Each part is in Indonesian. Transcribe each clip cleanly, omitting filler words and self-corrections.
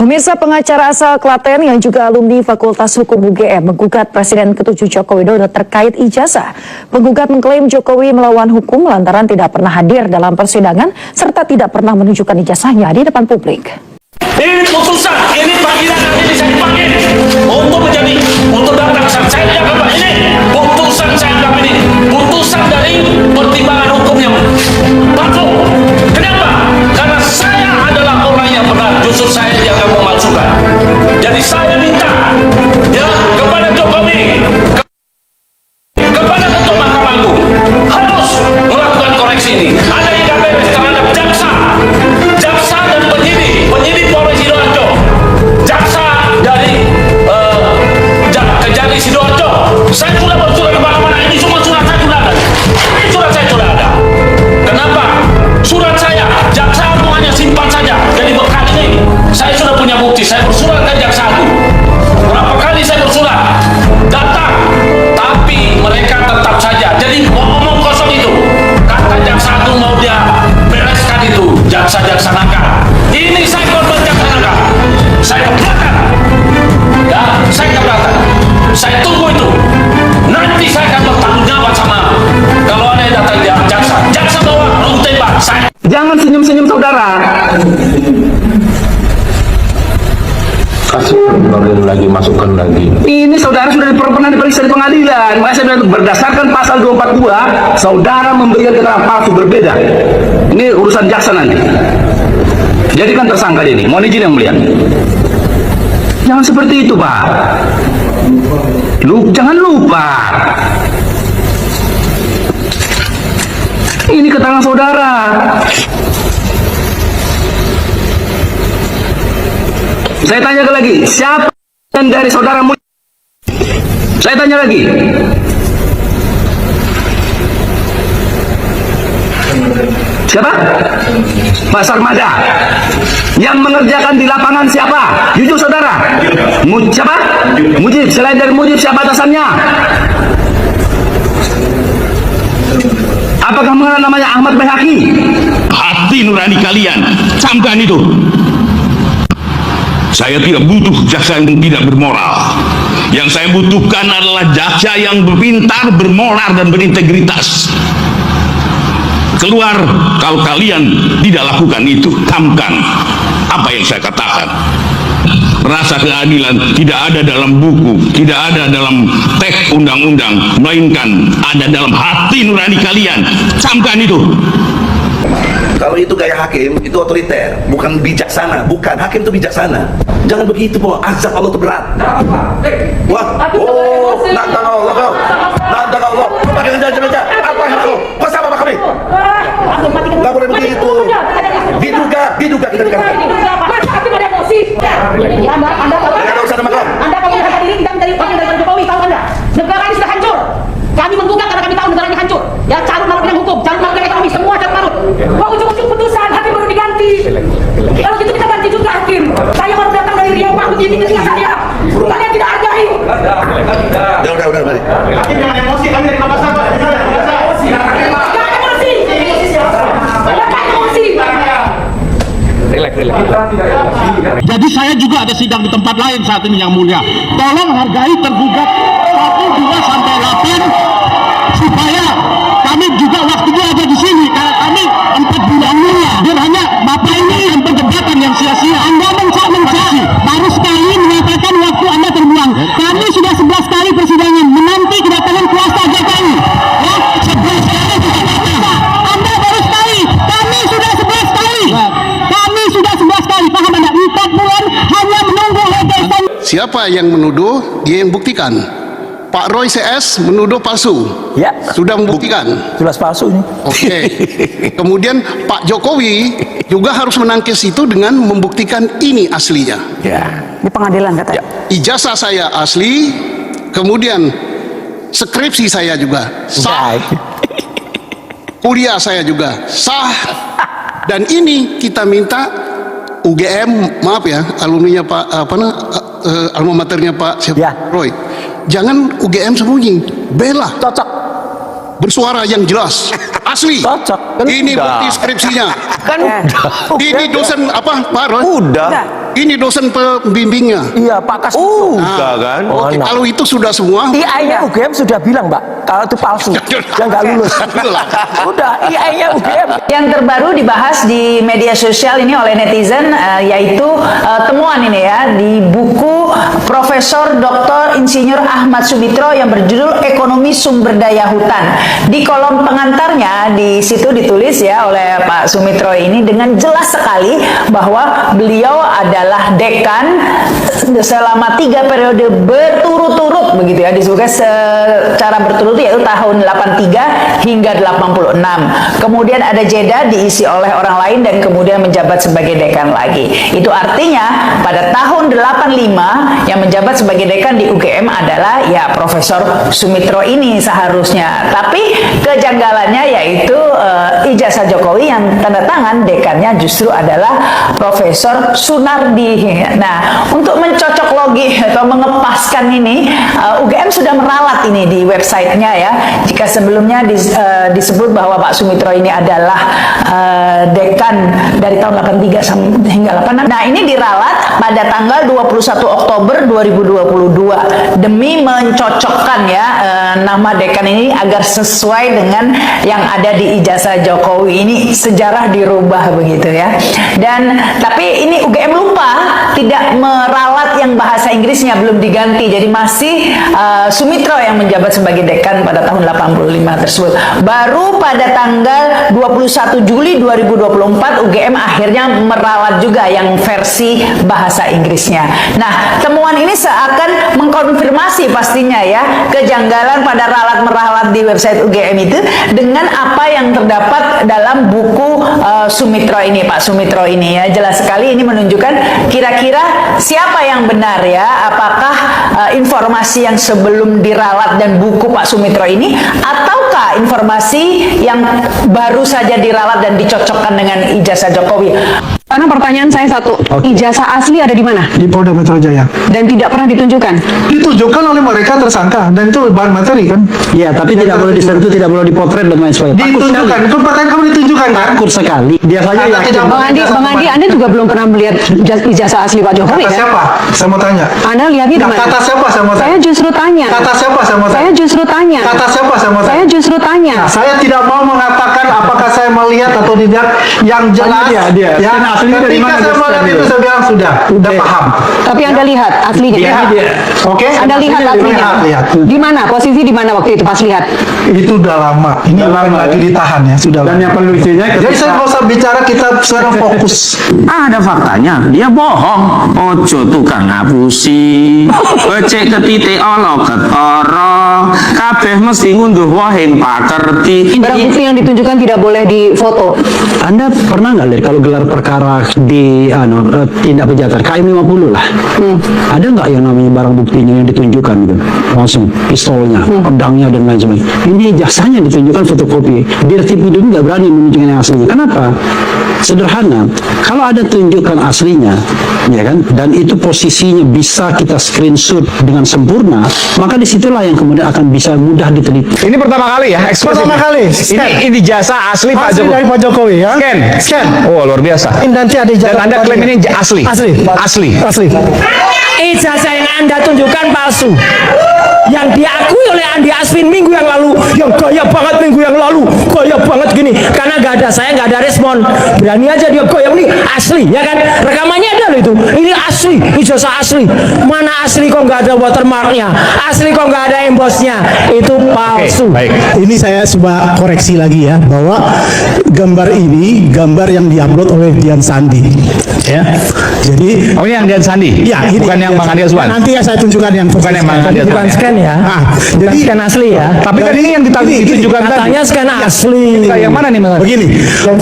Pemirsa, pengacara asal Klaten yang juga alumni Fakultas Hukum UGM menggugat Presiden ke-7 Joko Widodo terkait ijazah. Penggugat mengklaim Jokowi melawan hukum lantaran tidak pernah hadir dalam persidangan serta tidak pernah menunjukkan ijazahnya di depan publik. Ini putusan, ini panggilan nanti bisa dipanggil untuk datang. Saya tidak apa ini putusan, saya anggap ini putusan dari pertimbangan hukum yang baku. Kenapa? Karena saya adalah orang yang benar, justru saya yang akan memalsukan. Jadi saya minta ya kepada Jokowi, kepada Ketua Mahkamah Agung harus melakukan koreksi ini. Ada yang tidak beres terhadap jaksa dan penyidik Polres Sidoarjo, jaksa dari Kejari Sidoarjo. Saya sudah bersurat kemana-mana, ini semua surat saya sudah ada. Ini surat saya sudah ada. Kenapa? Surat saya, jaksa agung hanya simpan saja. Jadi bekal ini, saya sudah punya bukti. Saya bersurat ke jaksa agung. Berapa kali saya bersurat? Datang, tapi mereka tetap saja. Jadi ngomong kosong itu. Kata jaksa agung mau dia bereskan itu, jaksa-jaksa nakal. Ini saya korban jaksa nakal. Saya keberatan. Ya, saya keberatan. Saya tunggu itu. Nanti saya akan bertanggung jawab sama kalau ada yang datang dia jaksa. Jaksa bawa lalu tembak. Saya. Jangan senyum-senyum saudara. Kasih lagi, masukkan lagi. Ini saudara sudah pernah diperiksa di pengadilan. Makanya saya bilang berdasarkan pasal 242, saudara memberikan keterangan palsu berbeda. Ini urusan jaksa nanti. Jadikan tersangka ini. Mohon izin yang mulia. Jangan seperti itu, Pak. Jangan lupa. Ini keterangan saudara. Saya tanya lagi, siapa yang dari saudara Mujib? Saya tanya lagi. Siapa? Pak Sarmada. Yang mengerjakan di lapangan siapa? Jujur saudara. Siapa? Mujib. Selain dari Mujib, siapa atasannya? Apakah mengenal namanya Ahmad Bayhaqi? Hati nurani kalian, camkan itu. Saya tidak butuh jaksa yang tidak bermoral. Yang saya butuhkan adalah jaksa yang berpintar, bermoral, dan berintegritas. Keluar kalau kalian tidak lakukan itu. Camkan apa yang saya katakan. Rasa keadilan tidak ada dalam buku, tidak ada dalam teks undang-undang, melainkan ada dalam hati nurani kalian. Camkan itu. Kalau itu gaya hakim, itu otoriter, bukan bijaksana. Bukan, hakim itu bijaksana. Jangan begitu, po. Azab Allah itu berat. Wah, nantang Allah kau. Nantang Allah. Kau pakai meja. Apa yang kau? Kau sama sama kami? Nggak boleh begitu. Diduga kita dikatakan. Hakim ada emosi. Anda tahu? Tidak usah sama kau. Anda kalau harga diri kita mencari wakil dari Jokowi, tahu Anda? Negara ini sudah hancur. Kami menggugat karena kami tahu negara ini hancur. Ya, carut marut bidang hukum, carut marut ekonomi, semua carut marut. Kok ujung-ujung putusan hakim baru diganti? Kalau gitu kita ganti juga hakim. Saya baru datang dari Riau, Pak, begini ketika saya. Kalian tidak hargai. Udah, balik. Hakim jangan emosi, kami dari Bapak Sabar. Jangan emosi. Jangan emosi. Jadi saya juga ada sidang di tempat lain saat ini yang mulia. Tolong hargai tergugat 1, 2, sampai 8 supaya kami juga waktunya ada di sini. Karena kami 4 bulan mulia. Dan hanya Bapak ini yang perdebatan yang sia-sia. Anda mencari baru sekali mengatakan waktu Anda terbuang. Kami sudah 11 kali persidangan menanti kedatangan kuasa JKI. Ya, 11 kali kedatangan. Anda baru sekali. Kami sudah 11 kali. Kami sudah 11 kali. Paham Anda? 4 bulan hanya menunggu legal. Siapa yang menuduh, dia yang buktikan. Pak Roy CS menuduh palsu. Ya. Sudah membuktikan. Jelas palsu ini. Oke. Kemudian Pak Jokowi juga harus menangkis itu dengan membuktikan ini aslinya. Ya. Di pengadilan katanya. Ijazah saya asli, kemudian skripsi saya juga sah. Kuliah saya juga sah. Dan ini kita minta UGM, maaf ya, alumninya Pak alma maternya Pak Roy. Jangan UGM sembunyi, bela. Cocok. Bersuara yang jelas, asli. Cocok. Ini bukti skripsinya. Kan Ini dosen apa Pak Roy? Udah. Ini dosen pembimbingnya. Iya, Pak Kasbito. kan? Oke, kalau itu sudah semua, IAI-nya UGM sudah bilang, Mbak, kalau itu palsu, yang nggak lulus. Udah, IAI-nya UGM. Yang terbaru dibahas di media sosial ini oleh netizen yaitu temuan ini ya di buku Profesor Dr. Insinyur Ahmad Sumitra yang berjudul Ekonomi Sumber Daya Hutan. Di kolom pengantarnya di situ ditulis ya oleh Pak Sumitra ini dengan jelas sekali bahwa beliau adalah dekan selama 3 periode berturut-turut begitu ya, disebutkan secara berturut yaitu tahun 83 hingga 86. Kemudian ada jeda diisi oleh orang lain dan kemudian menjabat sebagai dekan lagi. Itu artinya pada tahun 85 yang menjabat sebagai dekan di UGM adalah ya Profesor Sumitra ini seharusnya. Tapi kejanggalannya yaitu ijazah Jokowi yang tanda tangan dekannya justru adalah Profesor Sunardi. Nah, untuk mencocok logi atau mengepaskan ini, UGM sudah meralat ini di websitenya ya. Jika sebelumnya disebut bahwa Pak Sumitra ini adalah dekan dari tahun 83 hingga 86. Nah, ini diralat pada tanggal 21 Oktober 2022 demi mencocokkan ya nama dekan ini agar sesuai dengan yang ada di ijazah Jokowi. Ini sejarah dirubah begitu ya. Dan tapi ini UGM lupa tidak meralat yang bahasa Inggrisnya belum diganti. Jadi masih Sumitra yang menjabat sebagai dekan pada tahun 85 tersebut. Baru pada tanggal 21 Juli 2024 UGM akhirnya meralat juga yang versi bahasa Inggrisnya. Nah, temuan ini seakan mengkonfirmasi pastinya ya kejanggalan pada ralat-meralat di website UGM itu dengan apa yang terdapat dalam buku Sumitra ini, Pak Sumitra ini ya. Jelas sekali ini menunjukkan kira-kira siapa yang benar ya, apakah informasi yang sebelum diralat dan buku Pak Sumitra ini ataukah informasi yang baru saja diralat dan dicocokkan dengan ijazah Jokowi. Karena pertanyaan saya satu, ijazah asli ada di mana? Di Polda Metro Jaya. Dan tidak pernah ditunjukkan? Ditunjukkan oleh mereka tersangka, dan itu bahan materi kan? Iya, tapi tidak boleh disentuh, tidak boleh dipotret dan lain sebagainya. Ditunjukkan, itu pertanyaan kamu ditunjukkan kan? Takut sekali. Biasanya ya. Bang Andi, Anda juga belum pernah melihat ijazah asli Pak Jokowi Kata kan? siapa? Saya mau tanya. Anda lihatnya di mana? Kata siapa saya mau tanya? Saya justru tanya. Kata siapa saya mau tanya? Saya justru tanya. Kata siapa saya mau tanya? Saya justru tanya. Nah, saya tidak mau mengatakan apakah saya melihat atau tidak. Yang jelas, dia. ya, ketika saya melihat itu saya bilang sudah paham. Tapi Anda lihat aslinya. Lihat. Oke. Anda lihat aslinya. Lihat. Di mana? Posisi di mana waktu itu pas lihat? Itu udah lama. Ini bukan lagi ditahan ya, sudah. Dan yang paling lucunya Jadi saya nggak usah bicara, kita sekarang fokus. Ada faktanya, dia bohong. Ojo tukang ngapusi, becek ketite olo ketara, kabeh mesti ngunduh wahing pakerti. Barang bukti yang ditunjukkan tidak boleh difoto. Anda pernah nggak lihat kalau gelar perkara di tindak kejahatan KM 50 lah, ada nggak yang namanya barang buktinya yang ditunjukkan gitu, langsung pistolnya, pedangnya dan lain sebagainya. Ini jasanya ditunjukkan fotokopi. Biar TV itu nggak berani menunjukkan yang aslinya. Kenapa? Sederhana. Kalau ada tunjukkan aslinya, ya kan, dan itu posisinya bisa kita screenshot dengan sempurna, maka disitulah yang kemudian akan bisa mudah diteliti. Ini pertama kali ya, Pertama kali. Ini jasa asli Pak Asli Jokowi. dari Pak Jokowi ya. Scan. Oh, luar biasa. Ini nanti ada ijazah. Dan Anda klaim ini asli. Asli. Ijazah yang Anda tunjukkan palsu. Yang diakui oleh Andi Aswin minggu yang lalu, yang gaya banget minggu yang lalu, gaya banget gini, karena nggak ada saya, nggak ada respon, berani aja dia goyang nih asli, ya kan? Rekamannya ada loh itu, ini asli, ijazah asli, mana asli kok nggak ada watermarknya, asli kok nggak ada embosnya, itu palsu. Ini saya coba koreksi lagi ya, bahwa gambar ini gambar yang diupload oleh Dian Sandi, ya. Jadi, Oh, ini yang Dian Sandi? ya, ini Bukan yang Bang Andi Aswan? Nanti ya saya tunjukkan yang Bukan yang Bang Andi Aswan. Bukan scan ya, jadi scan asli ya. Tapi kan ini yang ditunjukkan tadi. Katanya scan asli. Yang mana nih Mas? begini,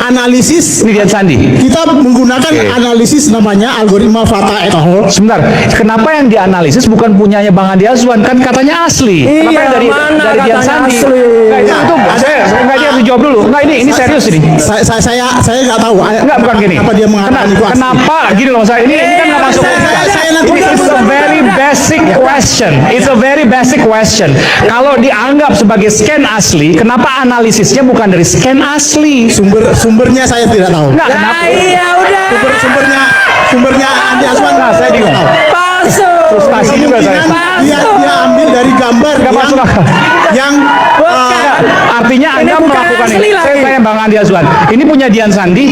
analisis Ini Dian Sandi. kita menggunakan analisis namanya algoritma Fata et al. Sebentar, kenapa yang dianalisis bukan punyanya Bang Andi Azwan? Kan katanya asli. Iya, Kenapa yang dari mana Dian katanya Sandi? asli? Nggak, itu saya nggak, dia harus jawab dulu. Nggak, ini serius ini. Saya nggak tahu. Enggak, bukan gini. Apa dia mengatakan itu asli? Kenapa gini loh, saya ini kan nggak masuk. Saya nanti It's a very basic question. It's a very basic question. Kalau dianggap sebagai scan asli, kenapa analisisnya bukan dari scan asli? Sumbernya saya tidak tahu. Enggak, kenapa? Iya udah. Sumbernya sumbernya Andi Aswan. Nah, saya bingung. Palsu. Frustasi juga saya. Dia ambil dari gambar Nggak masuk akal. yang Artinya Anda bukan melakukan asli ini. lagi. Saya tanya Bang Andi Azwan. Ini punya Dian Sandi?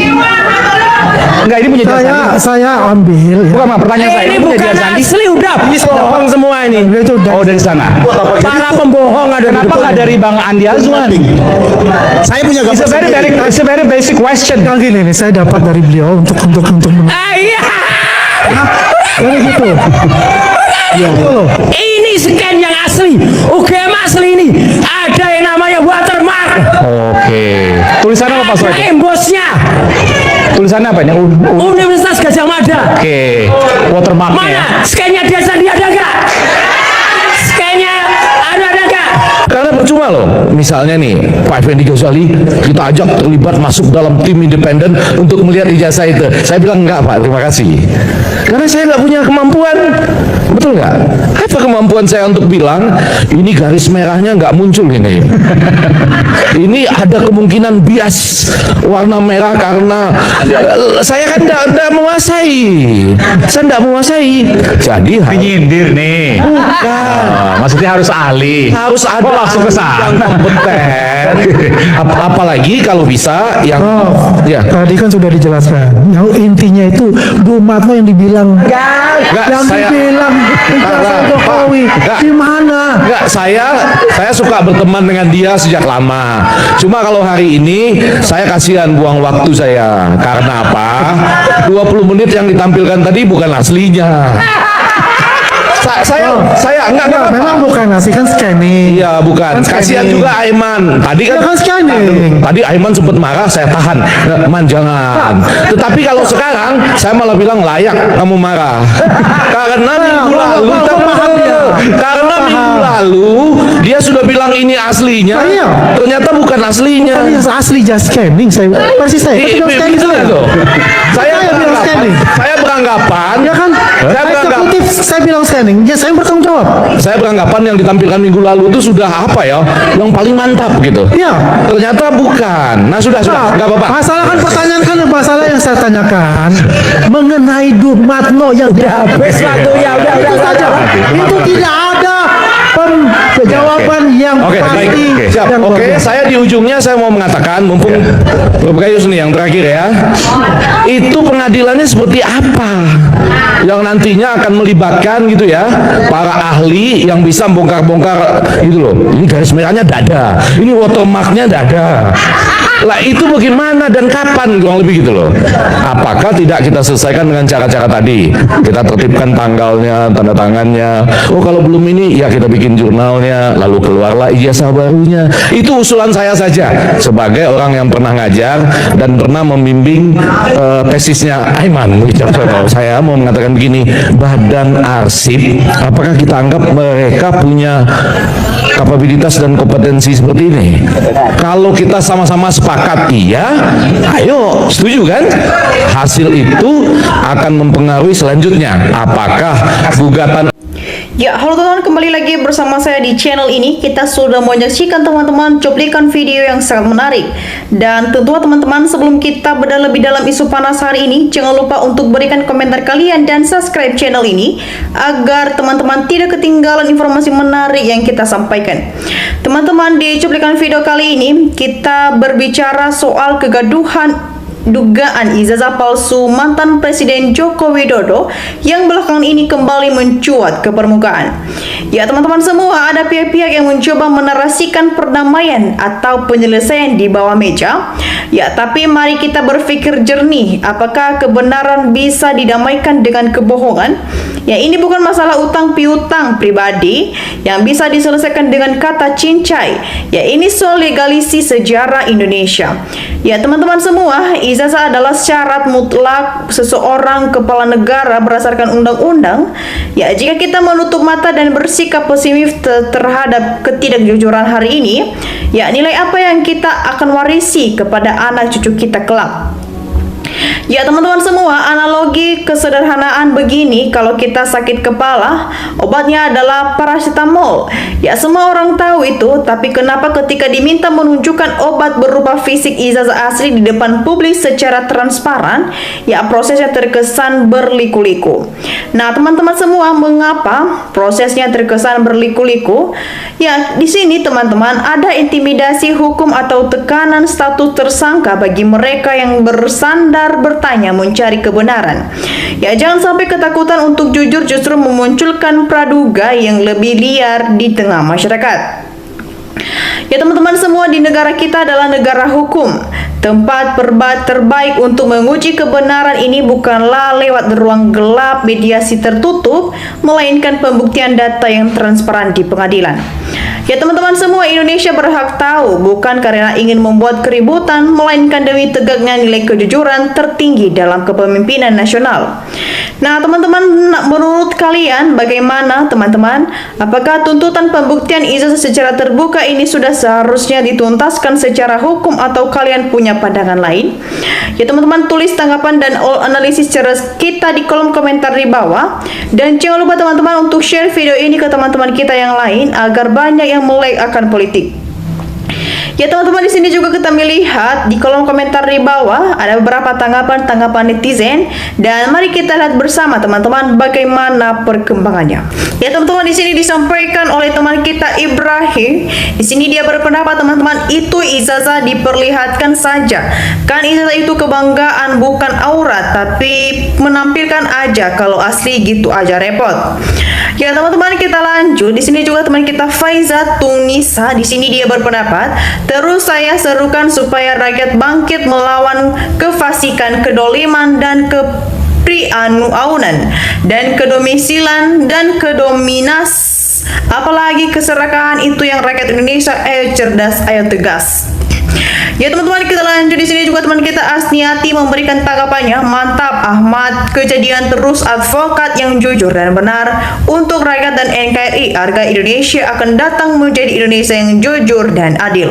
Enggak, ini punya Dian Sandi. saya ambil ya. Bukan, pertanyaan saya. Ini Ini punya bukan Dian Sandi? asli, udah bohong semua ini. Oh, dari sana. Para pembohong ada di Kenapa depan. nggak dari Bang Andi Azwan? Saya punya gambar. It's a very basic question. Yang gini nih, saya dapat dari beliau untuk Iya. Jadi gitu. Ini scan yang asli. UGM asli ini ada yang namanya watermark. Oke. Tulisannya apa Pak Soeharto? Embosnya Tulisannya apa ini? Universitas Gajah Mada. Oke. Watermarknya ya. Mana scannya Dian Sandi ada nggak? Scannya ada nggak? Karena percuma loh, misalnya nih Pak Effendi Ghazali kita ajak terlibat masuk dalam tim independen untuk melihat ijazah itu. Saya bilang enggak Pak, terima kasih. Karena saya nggak punya kemampuan, betul nggak? Apa kemampuan saya untuk bilang ini garis merahnya nggak muncul ini? Ini ada kemungkinan bias warna merah karena saya kan nggak menguasai, saya nggak menguasai. Jadi Penyindir nih. bukan. Maksudnya harus ahli. Harus ada Oh, langsung ke sana. yang kompeten. Apalagi kalau bisa yang ya. Tadi kan sudah dijelaskan. Yang intinya itu Bu Matno yang dibilang Enggak, yang saya dibilang ijazah Jokowi di mana? Enggak, saya suka berteman dengan dia sejak lama. Cuma kalau hari ini saya kasihan buang waktu saya. Karena apa? 20 menit yang ditampilkan tadi bukan aslinya. Saya enggak Memang bukan nasi kan scanning. Iya bukan. Kan Kasihan scanning. juga Aiman. Tadi kan, Ya kan scanning. Tadi Aiman sempat marah, saya tahan. Man jangan. Tetapi kalau sekarang saya malah bilang layak kamu marah. Karena minggu lalu, karena minggu lalu dia sudah bilang ini aslinya. Iya. Ternyata bukan aslinya. Yang asli just scanning saya. Persis saya. Kan bilang scanning saya. Saya bilang scanning. saya beranggapan. Ya kan? Saya beranggapan. Eksekutif saya bilang scanning. Ya saya bertanggung jawab. Saya beranggapan yang ditampilkan minggu lalu itu sudah apa ya? Yang paling mantap gitu. Iya. Ternyata bukan. Nah sudah, nggak apa-apa. Masalah kan pertanyaan kan masalah yang saya tanyakan mengenai Bu Matno yang Habis waktunya udah itu saja. Itu tidak ada jawaban yang Oke, baik. pasti. Siap. dan Oke, bagus. saya di ujungnya saya mau mengatakan, mumpung Prof. Gayus nih yang terakhir ya, itu pengadilannya seperti apa? Yang nantinya akan melibatkan gitu ya, para ahli yang bisa bongkar-bongkar gitu loh. Ini garis merahnya dada, ini watermarknya dada. Lah itu bagaimana dan kapan kurang lebih gitu loh. Apakah tidak kita selesaikan dengan cara-cara tadi? Kita tertibkan tanggalnya, tanda tangannya. Oh kalau belum ini ya kita bikin jurnalnya, lalu keluarlah ijazah barunya. Itu usulan saya saja sebagai orang yang pernah ngajar dan pernah membimbing tesisnya Aiman Wicaksono. Saya mau mengatakan begini, badan arsip, apakah kita anggap mereka punya kapabilitas dan kompetensi seperti ini? Kalau kita sama-sama sepakat iya, ayo setuju kan? Hasil itu akan mempengaruhi selanjutnya. Apakah gugatan Ya, halo teman-teman, kembali lagi bersama saya di channel ini. Kita sudah menyaksikan teman-teman cuplikan video yang sangat menarik. Dan tentu teman-teman, sebelum kita bedah lebih dalam isu panas hari ini, jangan lupa untuk berikan komentar kalian dan subscribe channel ini agar teman-teman tidak ketinggalan informasi menarik yang kita sampaikan. Teman-teman, di cuplikan video kali ini kita berbicara soal kegaduhan dugaan ijazah palsu mantan Presiden Joko Widodo yang belakangan ini kembali mencuat ke permukaan. Ya teman-teman semua, ada pihak-pihak yang mencoba menarasikan perdamaian atau penyelesaian di bawah meja. Ya, tapi mari kita berpikir jernih, apakah kebenaran bisa didamaikan dengan kebohongan? Ya, ini bukan masalah utang piutang pribadi yang bisa diselesaikan dengan kata cincai. Ya, ini soal legalisi sejarah Indonesia. Ya teman-teman semua, ijazah adalah syarat mutlak seseorang kepala negara berdasarkan undang-undang. Ya, jika kita menutup mata dan bersikap pesimis terhadap ketidakjujuran hari ini, ya nilai apa yang kita akan warisi kepada anak cucu kita kelak? Ya teman-teman semua, analogi kesederhanaan begini, kalau kita sakit kepala, obatnya adalah paracetamol. Ya semua orang tahu itu, tapi kenapa ketika diminta menunjukkan obat berupa fisik ijazah asli di depan publik secara transparan, ya prosesnya terkesan berliku-liku. Nah teman-teman semua, mengapa prosesnya terkesan berliku-liku? Ya di sini teman-teman ada intimidasi hukum atau tekanan status tersangka bagi mereka yang bersandar bertanya mencari kebenaran. Ya jangan sampai ketakutan untuk jujur justru memunculkan praduga yang lebih liar di tengah masyarakat. Ya teman-teman semua, di negara kita adalah negara hukum. Tempat terbaik untuk menguji kebenaran ini bukanlah lewat ruang gelap mediasi tertutup, melainkan pembuktian data yang transparan di pengadilan. Ya teman-teman semua, Indonesia berhak tahu, bukan karena ingin membuat keributan, melainkan demi tegaknya nilai kejujuran tertinggi dalam kepemimpinan nasional. Nah teman-teman, menurut kalian bagaimana teman-teman? Apakah tuntutan pembuktian ijazah secara terbuka ini sudah seharusnya dituntaskan secara hukum atau kalian punya pandangan lain? Ya teman-teman, tulis tanggapan dan analisis cerdas kita di kolom komentar di bawah. Dan jangan lupa teman-teman untuk share video ini ke teman-teman kita yang lain agar banyak yang melek akan politik. Ya teman-teman, di sini juga kita melihat di kolom komentar di bawah ada beberapa tanggapan netizen, dan mari kita lihat bersama teman-teman bagaimana perkembangannya. Ya teman-teman, di sini disampaikan oleh teman kita Ibrahim. Di sini dia berpendapat teman-teman, itu ijazah diperlihatkan saja. Kan ijazah itu kebanggaan bukan aurat, tapi menampilkan aja, kalau asli gitu aja repot. Ya teman-teman, kita lanjut. Di sini juga teman kita Faiza Tunisa, di sini dia berpendapat, terus saya serukan supaya rakyat bangkit melawan kefasikan, kedoliman dan kepriaunan dan kedomisilan dan kedominas, apalagi keserakahan itu yang rakyat Indonesia. Ayo cerdas, ayo tegas. Ya teman-teman, kita lanjut. Di sini juga teman kita Asniati memberikan tanggapannya, mantap Ahmad, kejadian terus advokat yang jujur dan benar untuk rakyat dan NKRI, harga Indonesia akan datang menjadi Indonesia yang jujur dan adil.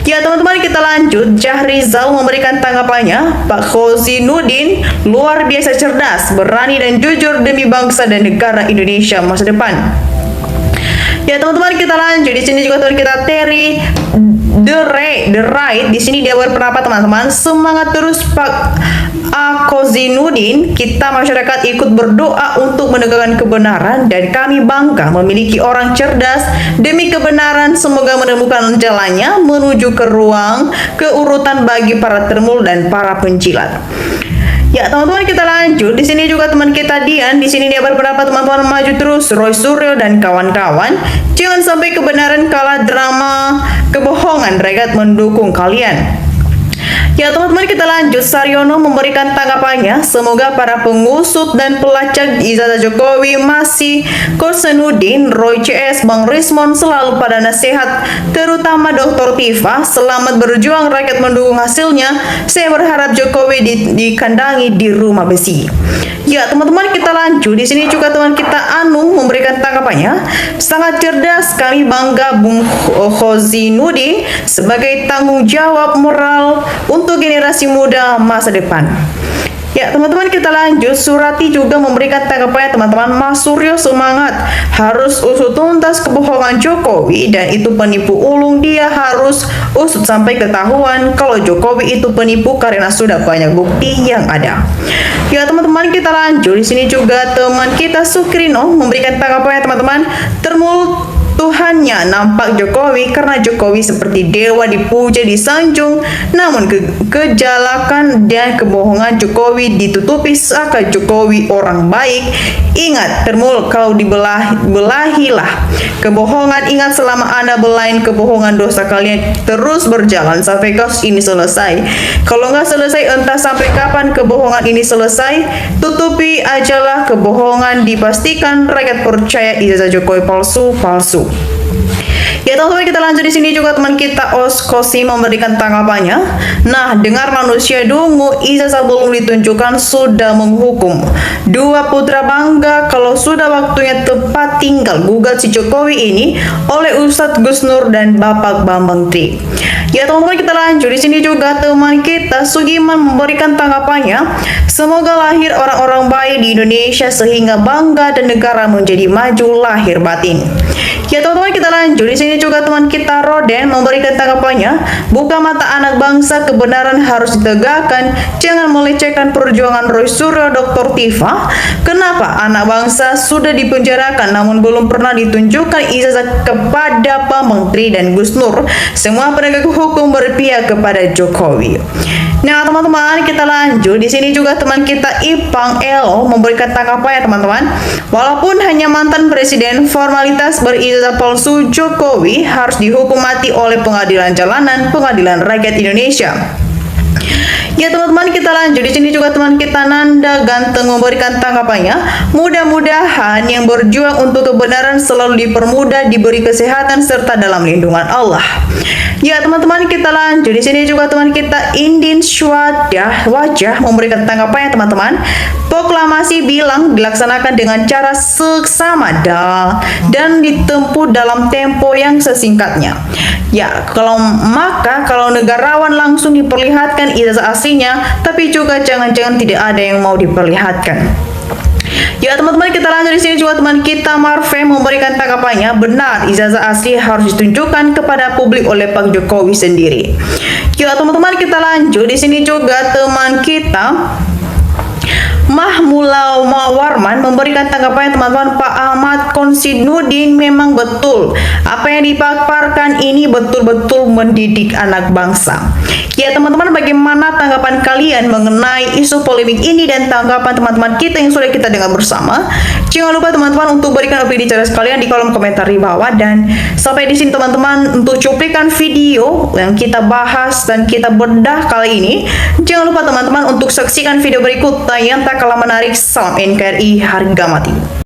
Ya teman-teman, kita lanjut. Jahrizal memberikan tanggapannya, Pak Khozinuddin luar biasa cerdas, berani dan jujur demi bangsa dan negara Indonesia masa depan. Ya teman-teman, kita lanjut. Di sini juga teman kita Terry The Right, di sini dia berpendapat teman-teman, semangat terus Pak Khozinuddin, kita masyarakat ikut berdoa untuk menegakkan kebenaran dan kami bangga memiliki orang cerdas demi kebenaran, semoga menemukan jalannya menuju ke ruang keurutan bagi para termul dan para pencilat. Ya teman-teman, kita lanjut. Di sini juga teman kita Dian, di sini dia berpendapat teman-teman, maju terus Roy Suryo dan kawan-kawan, jangan sampai kebenaran kalah drama kebohongan, rakyat mendukung kalian. Ya teman-teman, kita lanjut. Saryono memberikan tanggapannya, semoga para pengusut dan pelacak ijazah Jokowi masih Khozinuddin, Roy CS, Bang Rismon selalu pada nasihat, terutama Dr. Tifa, selamat berjuang, rakyat mendukung hasilnya. Saya berharap Jokowi dikandangi di rumah besi. Ya teman-teman, kita lanjut. Di sini juga teman kita Anu memberikan tanggapannya, sangat cerdas, kami bangga Bung Khozinuddin sebagai tanggung jawab moral untuk generasi muda masa depan. Ya teman-teman, kita lanjut. Surati juga memberikan tanggapannya teman-teman, Mas Suryo semangat, harus usut tuntas kebohongan Jokowi dan itu penipu ulung, dia harus usut sampai ketahuan kalau Jokowi itu penipu karena sudah banyak bukti yang ada. Ya teman-teman, kita lanjut. Di sini juga teman kita Sukrino memberikan tanggapannya teman-teman, Tuhannya nampak Jokowi karena Jokowi seperti dewa dipuja disanjung, namun kejalakan dan kebohongan Jokowi ditutupi seakan Jokowi orang baik. Ingat termul, kau belahilah kebohongan, ingat selama Anda belain kebohongan, dosa kalian terus berjalan sampai kasus ini selesai. Kalau nggak selesai, entah sampai kapan kebohongan ini selesai, tutupi ajalah kebohongan, dipastikan rakyat percaya ijazah Jokowi palsu. Ya teman-teman, kita lanjut. Di sini juga teman kita Oskosi memberikan tanggapannya. Nah, dengar manusia dungu, ijazah belum ditunjukkan sudah menghukum. Dua putra bangga kalau sudah waktunya tepat tinggal gugat si Jokowi ini oleh Ustadz Gus Nur dan Bapak Bambang Tri. Ya teman-teman, kita lanjut. Di sini juga teman kita Sugiman memberikan tanggapannya. Semoga lahir orang-orang baik di Indonesia sehingga bangga dan negara menjadi maju lahir batin. Ya teman-teman, kita lanjut. Di sini juga teman kita Roden memberikan tanggapannya. Buka mata anak bangsa, kebenaran harus ditegakkan. Jangan melecehkan perjuangan Roy Suryo, Dr. Tifa. Kenapa anak bangsa sudah dipenjarakan namun belum pernah ditunjukkan ijazah kepada Pak Menteri dan Gus Nur? Semua penegak hukum berpihak kepada Jokowi. Nah teman-teman, kita lanjut. Di sini juga teman kita Ipang Elo memberikan tanggapannya teman-teman. Walaupun hanya mantan presiden, formalitas berijazah palsu Jokowi harus dihukum mati oleh pengadilan jalanan, pengadilan rakyat Indonesia. Ya teman-teman, kita lanjut. Di sini juga teman kita Nanda Ganteng memberikan tanggapannya. Mudah-mudahan yang berjuang untuk kebenaran selalu dipermudah, diberi kesehatan serta dalam lindungan Allah. Ya teman-teman, kita lanjut. Di sini juga teman kita Indin Swadah Wajah memberikan tanggapannya teman-teman. Proklamasi bilang dilaksanakan dengan cara seksama dan ditempuh dalam tempo yang sesingkatnya. Ya, kalau negarawan langsung diperlihatkan ijazah aslinya, tapi juga jangan-jangan tidak ada yang mau diperlihatkan. Ya teman-teman, kita lanjut. Di sini juga teman kita Marve memberikan tanggapannya. Benar, ijazah asli harus ditunjukkan kepada publik oleh Pak Jokowi sendiri. Ya teman-teman, kita lanjut. Di sini juga teman kita Mahmula Warman memberikan tanggapannya teman-teman. Pak Ahmad Konsidnudin, memang betul apa yang dipaparkan ini betul-betul mendidik anak bangsa. Ya teman-teman, bagaimana tanggapan kalian mengenai isu polemik ini dan tanggapan teman-teman kita yang sudah kita dengar bersama? Jangan lupa teman-teman untuk berikan opini cara sekalian di kolom komentar di bawah. Dan sampai di sini teman-teman untuk cuplikan video yang kita bahas dan kita bedah kali ini. Jangan lupa teman-teman untuk saksikan video berikutnya yang tak kalah menarik. Salam NKRI, harga mati.